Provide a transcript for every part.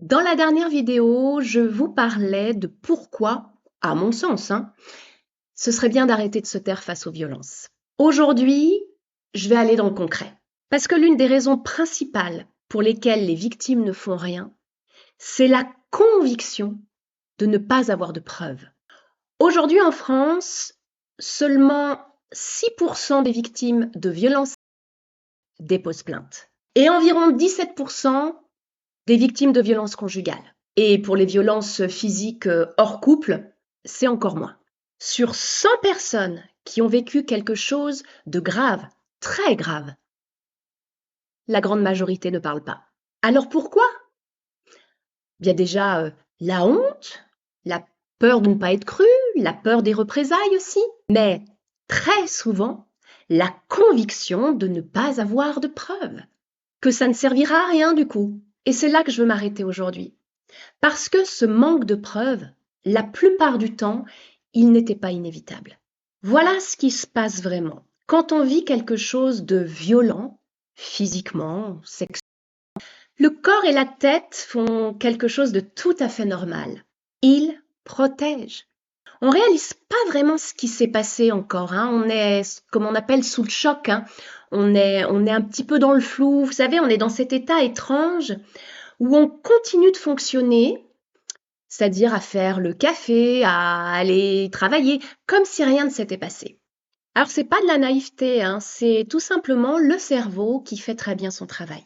Dans la dernière vidéo, je vous parlais de pourquoi, à mon sens, ce serait bien d'arrêter de se taire face aux violences. Aujourd'hui, je vais aller dans le concret. Parce que l'une des raisons principales pour lesquelles les victimes ne font rien, c'est la conviction de ne pas avoir de preuves. Aujourd'hui en France, seulement 6% des victimes de violences déposent plainte. Et environ 17% des victimes de violences conjugales. Et pour les violences physiques hors couple, c'est encore moins. Sur 100 personnes qui ont vécu quelque chose de grave, très grave, la grande majorité ne parle pas. Alors pourquoi? Bien déjà, la honte, la peur de ne pas être cru, la peur des représailles aussi, mais très souvent, la conviction de ne pas avoir de preuves, que ça ne servira à rien du coup. Et c'est là que je veux m'arrêter aujourd'hui. Parce que ce manque de preuves, la plupart du temps, il n'était pas inévitable. Voilà ce qui se passe vraiment. Quand on vit quelque chose de violent, physiquement, sexuellement, le corps et la tête font quelque chose de tout à fait normal. Ils protègent. On ne réalise pas vraiment ce qui s'est passé encore. On est, comme on appelle, sous le choc. On est un petit peu dans le flou. Vous savez, on est dans cet état étrange où on continue de fonctionner, c'est-à-dire à faire le café, à aller travailler, comme si rien ne s'était passé. Alors, c'est pas de la naïveté, c'est tout simplement le cerveau qui fait très bien son travail.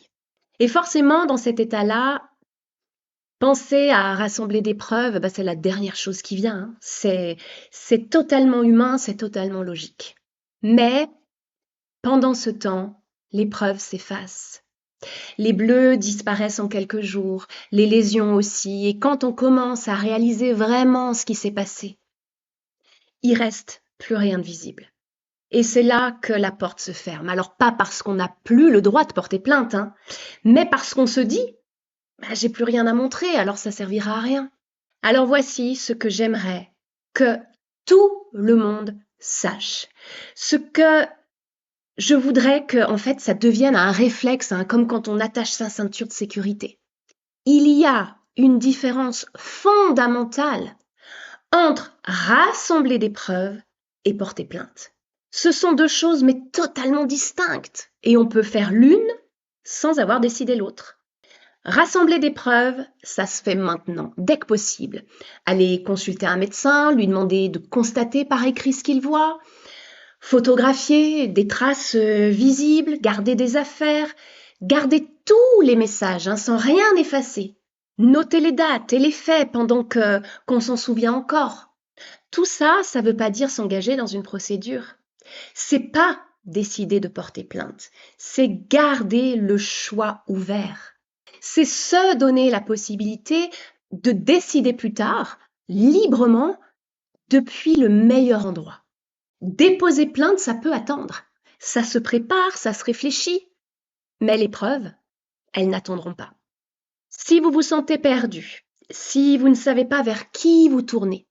Et forcément, dans cet état-là, penser à rassembler des preuves, c'est la dernière chose qui vient. C'est totalement humain, c'est totalement logique. Mais pendant ce temps, les preuves s'effacent. Les bleus disparaissent en quelques jours, les lésions aussi, et quand on commence à réaliser vraiment ce qui s'est passé, il reste plus rien de visible. Et c'est là que la porte se ferme. Alors pas parce qu'on n'a plus le droit de porter plainte, mais parce qu'on se dit j'ai plus rien à montrer, alors ça servira à rien. Alors voici ce que j'aimerais que tout le monde sache. Ce que je voudrais que, en fait, ça devienne un réflexe, comme quand on attache sa ceinture de sécurité. Il y a une différence fondamentale entre rassembler des preuves et porter plainte. Ce sont deux choses mais totalement distinctes et on peut faire l'une sans avoir décidé l'autre. Rassembler des preuves, ça se fait maintenant, dès que possible. Aller consulter un médecin, lui demander de constater par écrit ce qu'il voit, photographier des traces visibles, garder des affaires, garder tous les messages sans rien effacer. Noter les dates et les faits pendant qu'on s'en souvient encore. Tout ça, ça ne veut pas dire s'engager dans une procédure. C'est pas décider de porter plainte, c'est garder le choix ouvert. C'est se donner la possibilité de décider plus tard, librement, depuis le meilleur endroit. Déposer plainte, ça peut attendre. Ça se prépare, ça se réfléchit. Mais les preuves, elles n'attendront pas. Si vous vous sentez perdu, si vous ne savez pas vers qui vous tourner,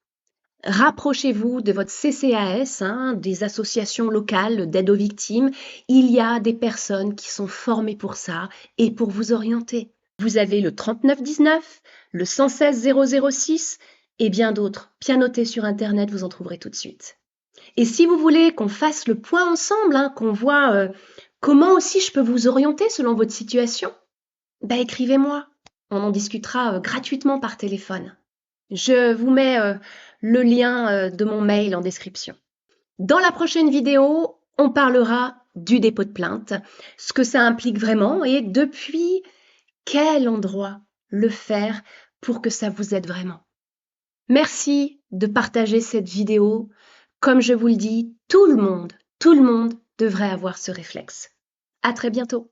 rapprochez-vous de votre CCAS, des associations locales d'aide aux victimes. Il y a des personnes qui sont formées pour ça et pour vous orienter. Vous avez le 3919, le 116 006 et bien d'autres. Bien notés sur Internet, vous en trouverez tout de suite. Et si vous voulez qu'on fasse le point ensemble, qu'on voit comment aussi je peux vous orienter selon votre situation, écrivez-moi. On en discutera gratuitement par téléphone. Je vous mets le lien de mon mail en description. Dans la prochaine vidéo, on parlera du dépôt de plainte, ce que ça implique vraiment et depuis quel endroit le faire pour que ça vous aide vraiment. Merci de partager cette vidéo. Comme je vous le dis, tout le monde devrait avoir ce réflexe. À très bientôt.